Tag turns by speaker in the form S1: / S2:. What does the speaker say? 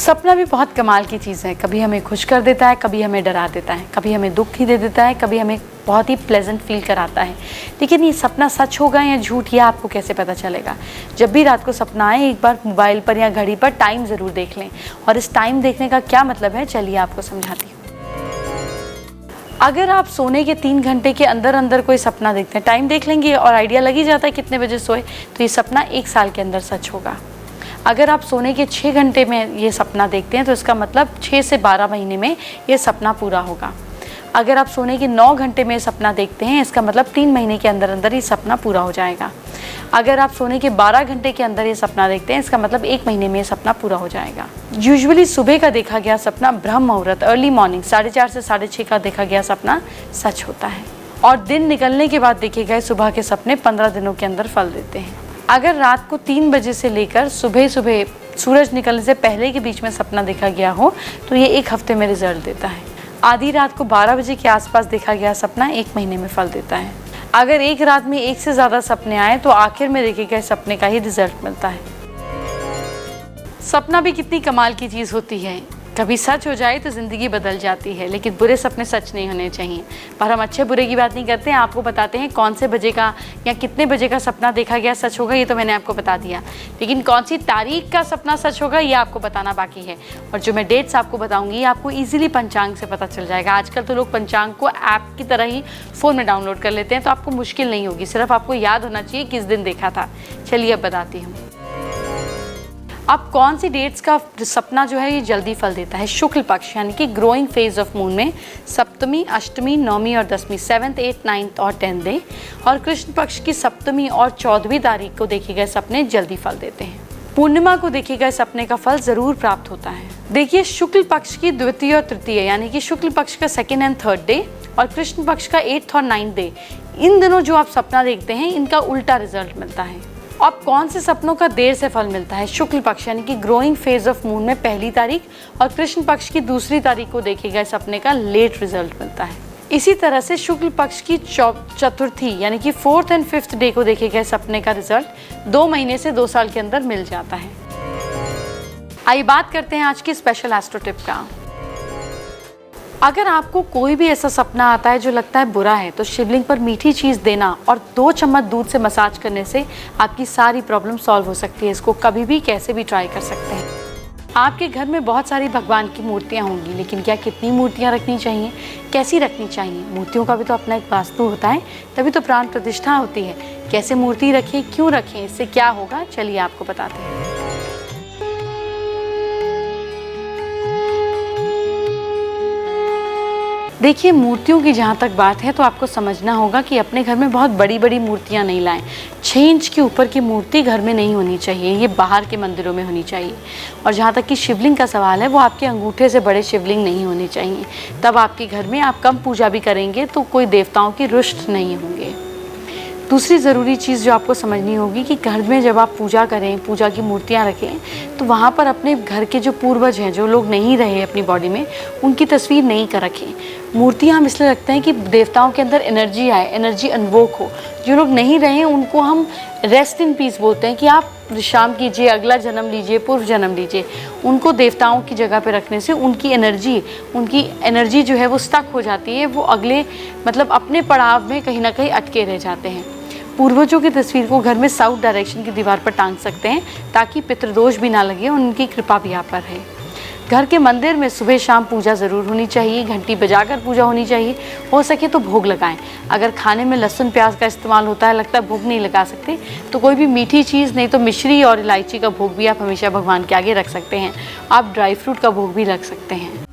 S1: सपना भी बहुत कमाल की चीज़ है। कभी हमें खुश कर देता है, कभी हमें डरा देता है, कभी हमें दुख ही दे देता है, कभी हमें बहुत ही प्लेजेंट फील कराता है। लेकिन ये सपना सच होगा या झूठ, ये आपको कैसे पता चलेगा? जब भी रात को सपना आए, एक बार मोबाइल पर या घड़ी पर टाइम ज़रूर देख लें। और इस टाइम देखने का क्या मतलब है, चलिए आपको समझाती हूँ। अगर आप सोने के 3 घंटे के अंदर अंदर कोई सपना देखते हैं, टाइम देख लेंगे और आइडिया लग ही जाता है कितने बजे सोए, तो ये सपना 1 साल के अंदर सच होगा। अगर आप सोने के 6 घंटे में ये सपना देखते हैं, तो इसका मतलब 6 से 12 महीने में ये सपना पूरा होगा। अगर आप सोने के 9 घंटे में सपना देखते हैं, इसका मतलब 3 महीने के अंदर अंदर ये सपना पूरा हो जाएगा। अगर आप सोने के 12 घंटे के अंदर ये सपना देखते हैं, इसका मतलब 1 महीने में ये सपना पूरा हो जाएगा। यूजुअली सुबह का देखा गया सपना, ब्रह्म मुहूर्त अर्ली मॉर्निंग 4:30 से 6:30 का देखा गया सपना सच होता है। और दिन निकलने के बाद देखे गए सुबह के सपने 15 दिनों के अंदर फल देते हैं। अगर रात को 3 बजे से लेकर सुबह सूरज निकलने से पहले के बीच में सपना देखा गया हो, तो ये 1 हफ्ते में रिजल्ट देता है। आधी रात को 12 बजे के आसपास देखा गया सपना 1 महीने में फल देता है। अगर एक रात में 1 से ज़्यादा सपने आए, तो आखिर में देखे गए सपने का ही रिजल्ट मिलता है। सपना भी कितनी कमाल की चीज़ होती है। कभी सच हो जाए तो ज़िंदगी बदल जाती है, लेकिन बुरे सपने सच नहीं होने चाहिए। पर हम अच्छे बुरे की बात नहीं करते हैं, आपको बताते हैं कौन से बजे का या कितने बजे का सपना देखा गया सच होगा, ये तो मैंने आपको बता दिया। लेकिन कौन सी तारीख का सपना सच होगा, ये आपको बताना बाकी है। और जो मैं डेट्स आपको बताऊंगी, आपको ईजिली पंचांग से पता चल जाएगा। आजकल तो लोग पंचांग को ऐप की तरह ही फ़ोन में डाउनलोड कर लेते हैं, तो आपको मुश्किल नहीं होगी। सिर्फ आपको याद होना चाहिए किस दिन देखा था। चलिए अब बताती हूँ। अब कौन सी डेट्स का सपना जो है ये जल्दी फल देता है? शुक्ल पक्ष यानी कि ग्रोइंग फेज ऑफ मून में सप्तमी, अष्टमी, 9वीं और 10वीं 7th, 8th, 9th और 10th डे, और कृष्ण पक्ष की 7वीं और 14वीं तारीख को देखे गए सपने जल्दी फल देते हैं। पूर्णिमा को देखे गए सपने का फल जरूर प्राप्त होता है। देखिए, शुक्ल पक्ष की द्वितीय और तृतीय यानी कि शुक्ल पक्ष का 2nd and 3rd डे और कृष्ण पक्ष का 8th और 9th डे, इन दिनों जो आप सपना देखते हैं, इनका उल्टा रिजल्ट मिलता है। अब कौन से सपनों का देर से फल मिलता है? शुक्ल पक्ष यानी कि ग्रोइंग फेज ऑफ मून में 1ली तारीख और कृष्ण पक्ष की 2री तारीख को देखे गए सपने का लेट रिजल्ट मिलता है। इसी तरह से शुक्ल पक्ष की चतुर्थी यानी कि 4th and 5th डे को देखे गए सपने का रिजल्ट 2 महीने से 2 साल के अंदर मिल जाता है। आइए बात करते हैं आज की स्पेशल एस्ट्रो टिप का। अगर आपको कोई भी ऐसा सपना आता है जो लगता है बुरा है, तो शिवलिंग पर मीठी चीज़ देना और 2 चम्मच दूध से मसाज करने से आपकी सारी प्रॉब्लम सॉल्व हो सकती है। इसको कभी भी कैसे भी ट्राई कर सकते हैं। आपके घर में बहुत सारी भगवान की मूर्तियाँ होंगी, लेकिन क्या कितनी मूर्तियाँ रखनी चाहिए, कैसी रखनी चाहिए? मूर्तियों का भी तो अपना एक वास्तु होता है, तभी तो प्राण प्रतिष्ठा होती है। कैसे मूर्ति रखें, क्यों रखें, इससे क्या होगा, चलिए आपको बताते हैं। देखिए, मूर्तियों की जहाँ तक बात है, तो आपको समझना होगा कि अपने घर में बहुत बड़ी बड़ी मूर्तियाँ नहीं लाएं। 6 इंच के ऊपर की मूर्ति घर में नहीं होनी चाहिए, ये बाहर के मंदिरों में होनी चाहिए। और जहाँ तक कि शिवलिंग का सवाल है, वो आपके अंगूठे से बड़े शिवलिंग नहीं होने चाहिए। तब आपके घर में आप कम पूजा भी करेंगे तो कोई देवताओं की रुष्ट नहीं होंगे। दूसरी ज़रूरी चीज़ जो आपको समझनी होगी कि घर में जब आप पूजा करें, पूजा की मूर्तियाँ रखें, तो वहाँ पर अपने घर के जो पूर्वज हैं, जो लोग नहीं रहे अपनी बॉडी में, उनकी तस्वीर नहीं कर रखें। मूर्तियाँ हम इसलिए रखते हैं कि देवताओं के अंदर एनर्जी आए, एनर्जी अनवोक हो। जो लोग नहीं रहे उनको हम रेस्ट इन पीस बोलते हैं कि आप विश्राम कीजिए, अगला जन्म लीजिए, पूर्व जन्म लीजिए। उनको देवताओं की जगह पे रखने से उनकी एनर्जी जो है वो स्टक हो जाती है, वो अगले मतलब अपने पड़ाव में कहीं ना कहीं अटके रह जाते हैं। पूर्वजों की तस्वीर को घर में साउथ डायरेक्शन की दीवार पर टांग सकते हैं, ताकि पितृदोष भी ना लगे और उनकी कृपा भी आप पर रहे। घर के मंदिर में सुबह शाम पूजा ज़रूर होनी चाहिए, घंटी बजाकर पूजा होनी चाहिए। हो सके तो भोग लगाएं। अगर खाने में लहसुन प्याज का इस्तेमाल होता है, लगता है भोग नहीं लगा सकते, तो कोई भी मीठी चीज़, नहीं तो मिश्री और इलायची का भोग भी आप हमेशा भगवान के आगे रख सकते हैं। आप ड्राई फ्रूट का भोग भी रख सकते हैं।